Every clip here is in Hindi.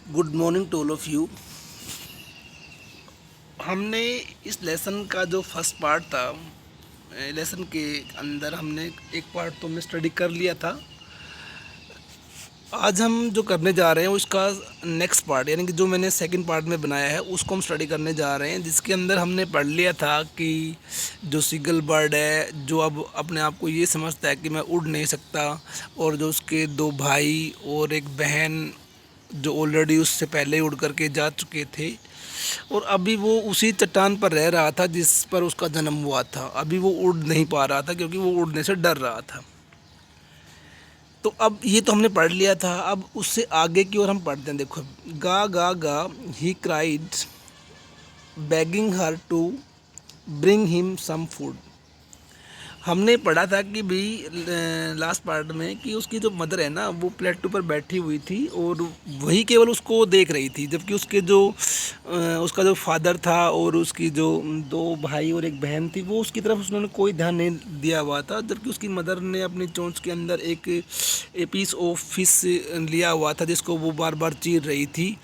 Good morning to all of you. हमने इस लेसन का जो फर्स्ट पार्ट था, लेसन के अंदर हमने एक पार्ट तो हमने स्टडी कर लिया था। आज हम जो करने जा रहे हैं उसका नेक्स्ट पार्ट, यानी कि जो मैंने सेकंड पार्ट में बनाया है उसको हम स्टडी करने जा रहे हैं, जिसके अंदर हमने पढ़ लिया था कि जो सीगल बर्ड है जो अब अपने आप को ये समझता है कि मैं उड़ नहीं सकता, और जो उसके दो भाई और एक बहन जो ऑलरेडी उससे पहले ही उड़ करके जा चुके थे, और अभी वो उसी चट्टान पर रह रहा था जिस पर उसका जन्म हुआ था। अभी वो उड़ नहीं पा रहा था क्योंकि वो उड़ने से डर रहा था। तो अब ये तो हमने पढ़ लिया था, अब उससे आगे की ओर हम पढ़ते हैं। देखो, गा गा गा he cried begging her to bring him some food. हमने पढ़ा था कि भाई लास्ट पार्ट में कि उसकी जो मदर है ना वो प्लेटो पर बैठी हुई थी और वही केवल उसको देख रही थी, जबकि उसके जो उसका जो फादर था और उसकी जो दो भाई और एक बहन थी वो उसकी तरफ उन्होंने कोई ध्यान नहीं दिया हुआ था, जबकि उसकी मदर ने अपनी चोंच के अंदर एक पीस ऑफ फिश लिया हुआ था जिसको वो बार बार चीर रही थी।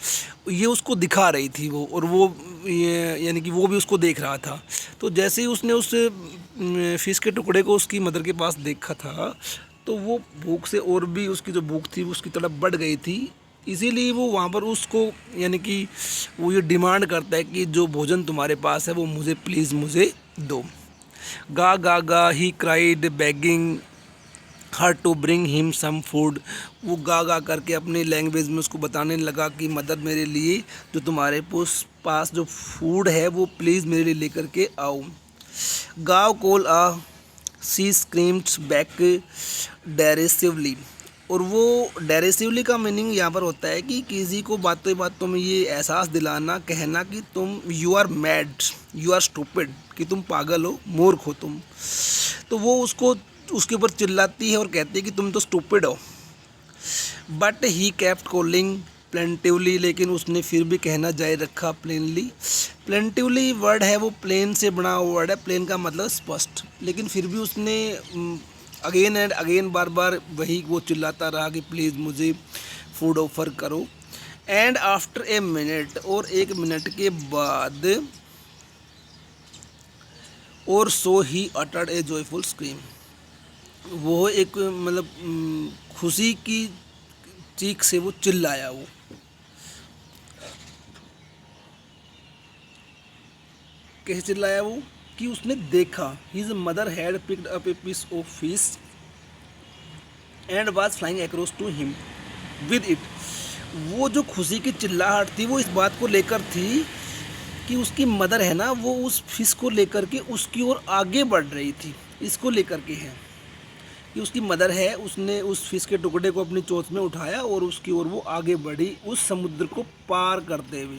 ये उसको दिखा रही थी वो, और वो यानी कि वो भी उसको देख रहा था। तो जैसे ही उसने उस फिश के टुकड़े को उसकी मदर के पास देखा था तो वो भूख से, और भी उसकी जो भूख थी उसकी तरफ बढ़ गई थी। इसीलिए वो वहाँ पर उसको, यानी कि वो ये डिमांड करता है कि जो भोजन तुम्हारे पास है वो मुझे प्लीज़ मुझे दो। गा गा गा he cried begging her to bring him some food. वो गा गा करके अपनी लैंग्वेज में उसको बताने लगा कि मदर मेरे लिए जो तुम्हारे पास जो फूड है वो प्लीज़ मेरे लिए लेकर के आओ। गाँव कोल आ सी स्क्रीम्ड बैक डेरिसिवली। और वो डेरिसिवली का मीनिंग यहाँ पर होता है कि किसी को बातों बातों में ये एहसास दिलाना, कहना कि तुम you are mad, you are stupid, कि तुम पागल हो, मूर्ख हो तुम। तो वो उसको उसके ऊपर चिल्लाती है और कहती है कि तुम तो स्टूपिड हो। But he kept calling plaintively, लेकिन उसने फिर भी कहना जारी रखा प्लेनली। प्लेंटिवली वर्ड है वो प्लेन से बना हुआ वर्ड है, प्लेन का मतलब स्पष्ट, लेकिन फिर भी उसने अगेन एंड अगेन बार बार वही वो चिल्लाता रहा कि प्लीज़ मुझे फूड ऑफर करो। एंड आफ्टर ए मिनट, और एक मिनट के बाद, और so he uttered a joyful scream. वो एक मतलब खुशी की चीख से वो चिल्लाया। वो कैसे चिल्लाया? वो कि उसने देखा his mother had picked up a piece of fish and was flying across to him with it. वो जो खुशी की चिल्लाहट थी वो इस बात को लेकर थी कि उसकी मदर है ना वो उस फिश को लेकर के उसकी ओर आगे बढ़ रही थी। इसको लेकर के है कि उसकी मदर है, उसने उस फिश के टुकड़े को अपनी चोंच में उठाया और उसकी ओर वो आगे बढ़ी उस समुद्र को पार करते हुए।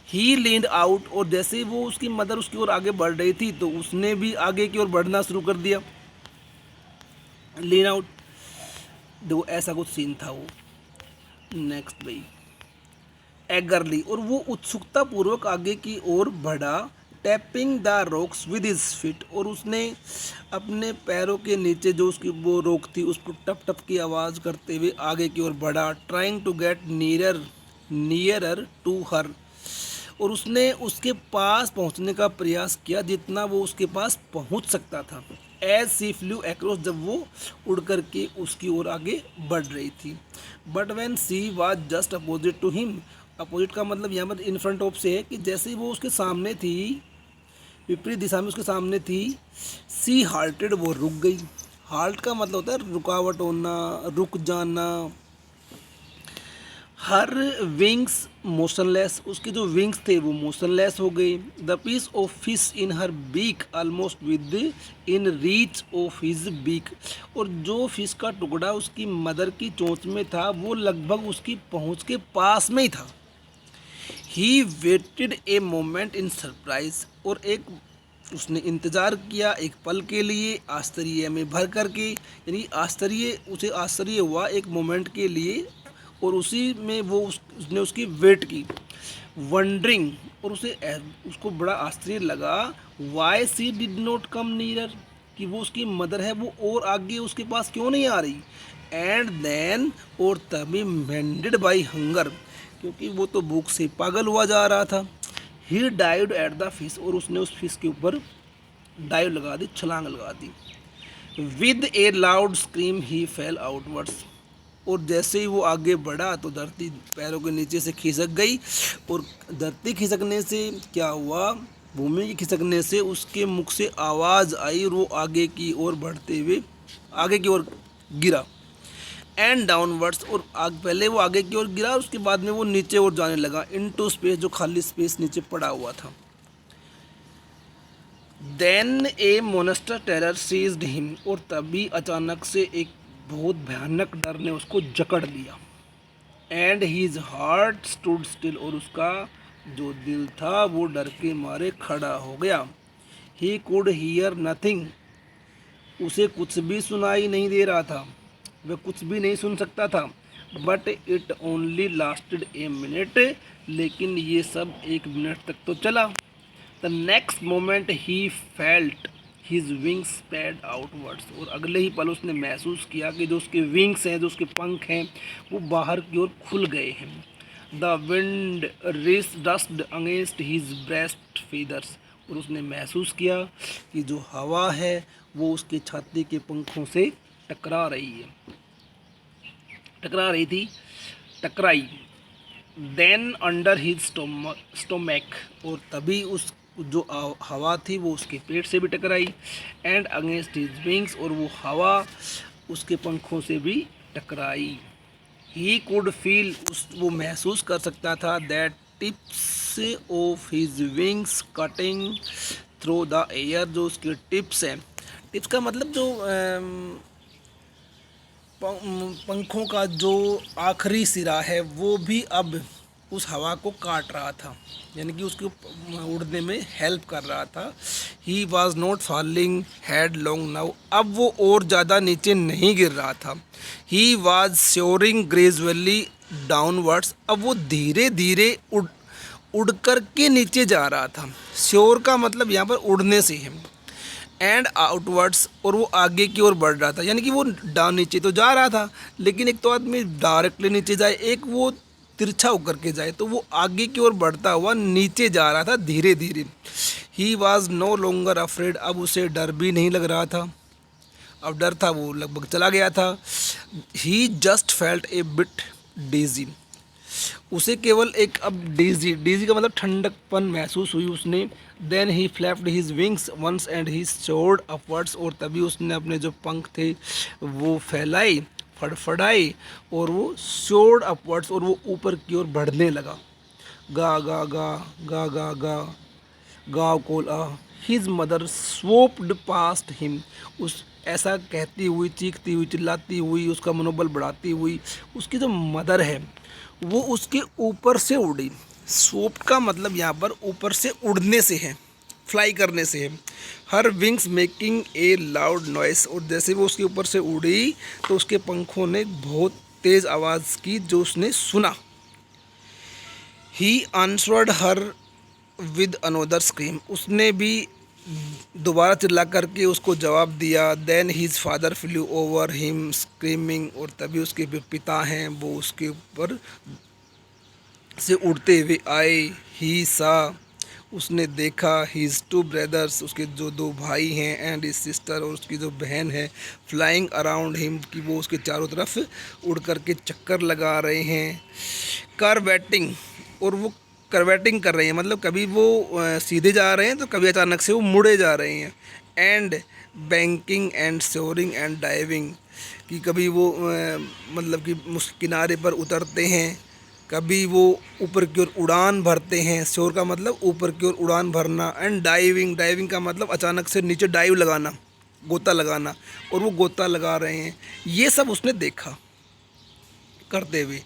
ही लीन्ड आउट, और जैसे ही वो उसकी मदर उसकी ओर आगे बढ़ रही थी तो उसने भी आगे की ओर बढ़ना शुरू कर दिया। लीन आउट, देखो ऐसा कुछ सीन था वो। नेक्स्ट भाई, एगरली, और वो उत्सुकता पूर्वक आगे की ओर बढ़ा। Tapping the rocks with his feet, और उसने अपने पैरों के नीचे जो उसकी वो रोक थी उसको टप टप की आवाज़ करते हुए आगे की ओर बढ़ा। Trying to get nearer to her, और उसने उसके पास पहुंचने का प्रयास किया जितना वो उसके पास पहुंच सकता था। एज सी फ्लू एक्रॉस, जब वो उड़ करके उसकी ओर आगे बढ़ रही थी। But when she was just opposite to him, opposite का मतलब यहाँ पर इन फ्रंट ऑफ से है कि जैसे ही वो उसके सामने थी, विपरीत दिशा में उसके सामने थी, सी हाल्टेड, वो रुक गई। हाल्ट का मतलब होता है रुकावट होना, रुक जाना। हर विंग्स मोशनलेस, उसके जो विंग्स थे वो मोशनलेस हो गई। The piece of fish in her beak almost within reach of his beak, और जो फिश का टुकड़ा उसकी मदर की चोंच में था वो लगभग उसकी पहुंच के पास में ही था। He waited a moment in surprise, और एक उसने इंतज़ार किया एक पल के लिए आश्चर्य में भर करके, यानी आश्चर्य, उसे आश्चर्य हुआ एक मोमेंट के लिए, और उसी में वो उसने उसकी वेट की। वंडरिंग, और उसको बड़ा आश्चर्य लगा why she did not come near, कि वो उसकी मदर है वो और आगे उसके पास क्यों नहीं आ रही। एंड देन, और तभी मेंडेड बाई हंगर, क्योंकि वो तो भूख से पागल हुआ जा रहा था। ही डाइव्ड एट द फिश, और उसने उस फिश के ऊपर डाइव लगा दी, छलांग लगा दी। With a loud scream he fell outwards, और जैसे ही वो आगे बढ़ा तो धरती पैरों के नीचे से खिसक गई, और धरती खिसकने से क्या हुआ, भूमि के खिसकने से उसके मुख से आवाज़ आई और वो आगे की ओर बढ़ते हुए आगे की ओर गिरा। एंड डाउनवर्ड्स, और पहले वो आगे की ओर गिरा, उसके बाद में वो नीचे और जाने लगा, इनटू स्पेस, जो खाली स्पेस नीचे पड़ा हुआ था। देन ए मोनेस्टर टेरर सीज्ड हिम, और तभी अचानक से एक बहुत भयानक डर ने उसको जकड़ लिया। And his heart stood still, और उसका जो दिल था वो डर के मारे खड़ा हो गया। ही कुड हियर नथिंग, उसे कुछ भी सुनाई नहीं दे रहा था, वह कुछ भी नहीं सुन सकता था। But it only lasted a minute, लेकिन ये सब 1 मिनट तक तो चला। The next moment he felt his wings spread outwards, और अगले ही पल उसने महसूस किया कि जो उसके विंग्स हैं, जो उसके पंख हैं, वो बाहर की ओर खुल गए हैं। The wind rushed against his breast feathers, और उसने महसूस किया कि जो हवा है वो उसके छाती के पंखों से टकराई। देन अंडर हिज स्टोमैक, और तभी उस जो हवा थी वो उसके पेट से भी टकराई। एंड अगेंस्ट हिज विंग्स, और वो हवा उसके पंखों से भी टकराई। ही कुड फील, वो महसूस कर सकता था, that tips of his wings cutting through the air, जो उसके टिप्स हैं, टिप्स का मतलब जो पंखों का जो आखिरी सिरा है वो भी अब उस हवा को काट रहा था, यानी कि उसको उड़ने में हेल्प कर रहा था। He was not falling head long now, अब वो और ज़्यादा नीचे नहीं गिर रहा था। ही वॉज श्योरिंग ग्रेजुअली डाउनवर्ड्स, अब वो धीरे धीरे उड़ कर के नीचे जा रहा था। श्योर का मतलब यहाँ पर उड़ने से है। एंड आउटवर्ड्स, और वो आगे की ओर बढ़ रहा था, यानी कि वो डाउन नीचे तो जा रहा था, लेकिन एक तो आदमी डायरेक्टली नीचे जाए, एक वो तिरछा होकर के जाए, तो वो आगे की ओर बढ़ता हुआ नीचे जा रहा था धीरे धीरे। He was no longer afraid, अब उसे डर भी नहीं लग रहा था, अब डर था वो लगभग चला गया था। He just felt a bit dizzy, उसे केवल एक अब डेजी का मतलब ठंडकपन महसूस हुई उसने। Then he flapped his wings once and he soared upwards, और तभी उसने अपने जो पंख थे वो फैलाई, फड़फड़ाई, और वो सोर्ड अपवर्ड्स, और वो ऊपर की ओर बढ़ने लगा। गा गा गा गा गा गा गाँव कोला। His mother swooped past him, उस ऐसा कहती हुई, चीखती हुई, चिल्लाती हुई, उसका मनोबल बढ़ाती हुई उसकी जो मदर है वो उसके ऊपर से उड़ी। स्वोप का मतलब यहाँ पर ऊपर से उड़ने से है, फ्लाई करने से है। हर wings making a loud noise, और जैसे वो उसके ऊपर से उड़ी तो उसके पंखों ने बहुत तेज़ आवाज़ की जो उसने सुना। He answered her with another scream, उसने भी दोबारा चिल्ला करके उसको जवाब दिया। Then his father flew over him screaming, और तभी उसके जो पिता हैं वो उसके ऊपर से उड़ते हुए आए। ही सा, उसने देखा, हिज 2 ब्रदर्स, उसके जो 2 भाई हैं, एंड हिज सिस्टर, और उसकी जो बहन है, फ्लाइंग अराउंड हिम, कि वो उसके चारों तरफ उड़ करके चक्कर लगा रहे हैं। करवेटिंग, और वो करवेटिंग कर रहे हैं, मतलब कभी वो सीधे जा रहे हैं तो कभी अचानक से वो मुड़े जा रहे हैं। And banking and soaring and diving, कि कभी वो मतलब कि किनारे पर उतरते हैं, कभी वो ऊपर की ओर उड़ान भरते हैं। शोर का मतलब ऊपर की ओर उड़ान भरना। एंड डाइविंग का मतलब अचानक से नीचे डाइव लगाना, गोता लगाना, और वो गोता लगा रहे हैं। ये सब उसने देखा करते हुए।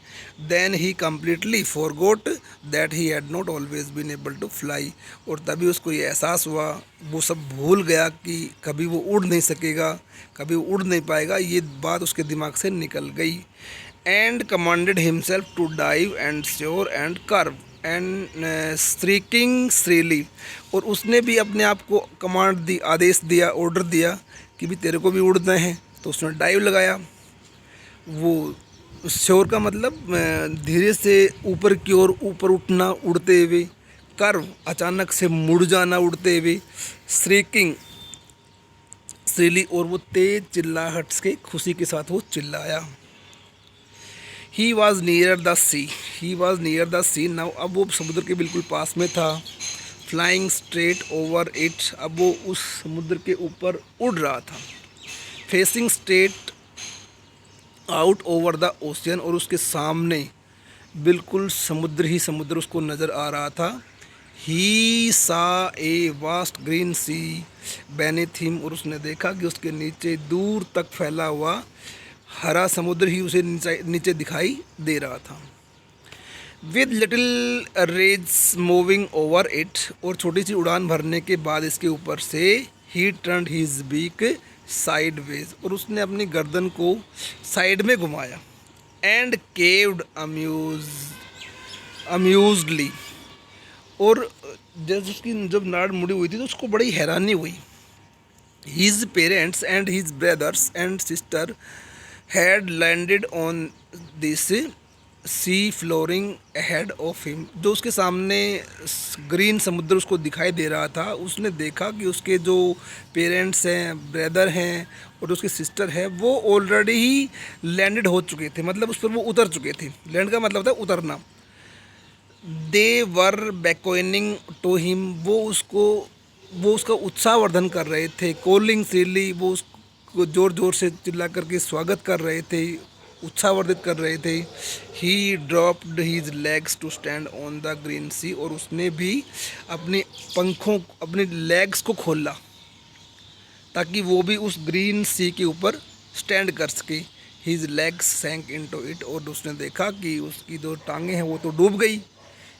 Then he completely forgot that he had not always been able to fly, और तभी उसको ये एहसास हुआ, वो सब भूल गया कि कभी वो उड़ नहीं सकेगा, कभी वो उड़ नहीं पाएगा, ये बात उसके दिमाग से निकल गई। And commanded himself to dive and soar and curve and streaking shrilly, और उसने भी अपने आप को कमांड दी, आदेश दिया, ऑर्डर दिया कि भी तेरे को भी उड़ना है, तो उसने डाइव लगाया। वो श्योर का मतलब धीरे से ऊपर की ओर ऊपर उठना उड़ते हुए, कर्व अचानक से मुड़ जाना उड़ते हुए, श्रीकिंग श्रीली और वो तेज चिल्लाहट के खुशी के साथ वो चिल्लाया। He was near the sea, he was near the sea now, अब वो समुद्र के बिल्कुल पास में था। फ्लाइंग स्ट्रेट ओवर इट, अब वो उस समुद्र के ऊपर उड़ रहा था। Facing straight out over the ocean, और उसके सामने बिल्कुल समुद्र ही समुद्र उसको नज़र आ रहा था। He saw a vast green sea beneath him, और उसने देखा कि उसके नीचे दूर तक फैला हुआ हरा समुद्र ही उसे नीचे दिखाई दे रहा था। With little rays moving over it, और छोटी सी उड़ान भरने के बाद इसके ऊपर से, he turned his beak sideways, और उसने अपनी गर्दन को साइड में घुमाया। एंड केव्ड अम्यूज्डली, और जब उसकी जब नाड़ मुड़ी हुई थी तो उसको बड़ी हैरानी हुई। His parents and his brothers and sister had landed on this sea flooring ahead of him, जो उसके सामने ग्रीन समुद्र उसको दिखाई दे रहा था। उसने देखा कि उसके जो पेरेंट्स हैं, ब्रदर हैं और उसकी सिस्टर है, वो ऑलरेडी ही लैंडेड हो चुके थे, मतलब उस पर वो उतर चुके थे। लैंड का मतलब होता है उतरना। दे वर बैकोइनिंग टू हिम, वो उसका उत्साहवर्धन कर रहे थे। कॉलिंग सीली, वो उसको ज़ोर ज़ोर से चिल्ला करके स्वागत कर रहे थे, उत्साहवर्धित कर रहे थे। He dropped his legs to stand on the green sea, और उसने भी अपने लेग्स को खोला ताकि वो भी उस ग्रीन सी के ऊपर स्टैंड कर सके। हीज लेग्स सैंक इनटू इट, और उसने देखा कि उसकी जो टांगें हैं वो तो डूब गई।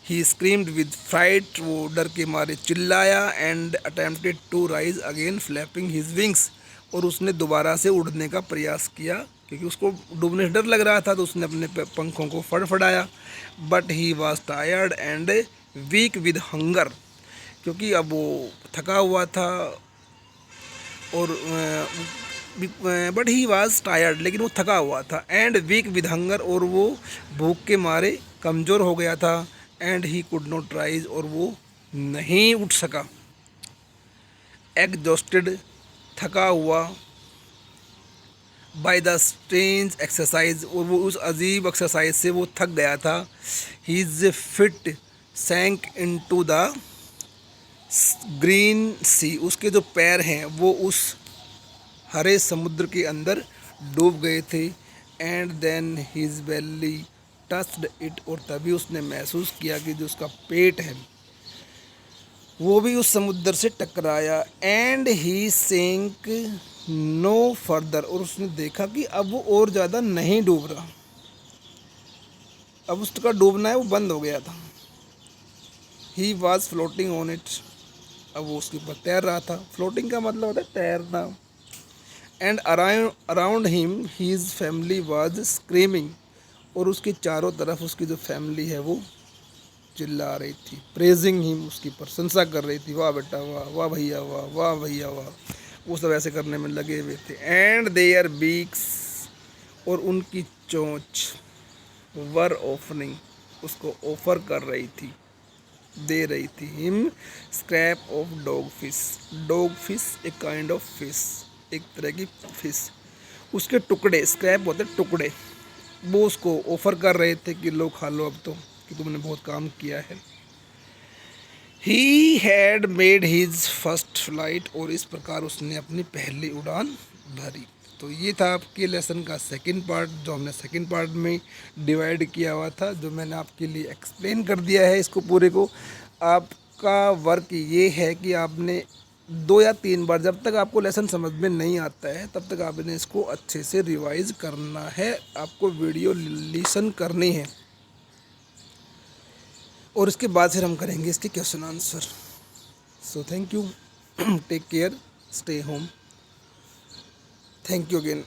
ही स्क्रीम्ड विद फ्राइट, वो डर के मारे चिल्लाया। And attempted to rise again flapping his wings, और उसने दोबारा से उड़ने का प्रयास किया क्योंकि उसको डूबने से डर लग रहा था, तो उसने अपने पंखों को फड़फड़ाया। But he was tired and weak with hunger, क्योंकि अब वो थका हुआ था और बट ही वॉज टायर्ड, लेकिन वो थका हुआ था। एंड वीक विद हंगर, और वो भूख के मारे कमज़ोर हो गया था। And he could not rise, और वो नहीं उठ सका। एग्जॉस्टेड, थका हुआ। बाय द स्ट्रेंज एक्सरसाइज, और वो उस अजीब एक्सरसाइज से वो थक गया था। His feet sank into the green sea, उसके जो पैर हैं वो उस हरे समुद्र के अंदर डूब गए थे। And then his belly touched it, और तभी उसने महसूस किया कि जो उसका पेट है वो भी उस समुद्र से टकराया। एंड ही सेंक नो फर्दर, और उसने देखा कि अब वो और ज़्यादा नहीं डूब रहा, अब उसका डूबना है वो बंद हो गया था। He was floating on it, अब वो उसके ऊपर तैर रहा था। फ्लोटिंग का मतलब होता है तैरना। And around him his family was screaming, और उसके चारों तरफ उसकी जो फैमिली है वो चिल्ला रही थी। प्रेजिंग हिम, उसकी प्रशंसा कर रही थी, वाह बेटा वाह, वाह भैया वाह, वाह भैया वाह, वो सब ऐसे करने में लगे हुए थे। एंड देयर बीक्स, और उनकी चोंच, वर ओपनिंग, उसको ऑफर कर रही थी, दे रही थी। Him scrap of dog fish, dog fish एक काइंड ऑफ फिश, एक तरह की फिश, उसके टुकड़े, स्क्रैप होते टुकड़े, वो उसको ऑफर कर रहे थे कि लो खा लो अब तो, कि तुमने बहुत काम किया है। He had made his first flight, और इस प्रकार उसने अपनी पहली उड़ान भरी। तो ये था आपके लेसन का सेकंड पार्ट, जो हमने सेकंड पार्ट में डिवाइड किया हुआ था, जो मैंने आपके लिए एक्सप्लेन कर दिया है इसको पूरे को। आपका वर्क ये है कि आपने 2 या 3 बार, जब तक आपको लेसन समझ में नहीं आता है तब तक आपने इसको अच्छे से रिवाइज करना है, आपको वीडियो लिसन करनी है, और इसके बाद फिर हम करेंगे इसके question answer. So thank you, take care, stay home, thank you again.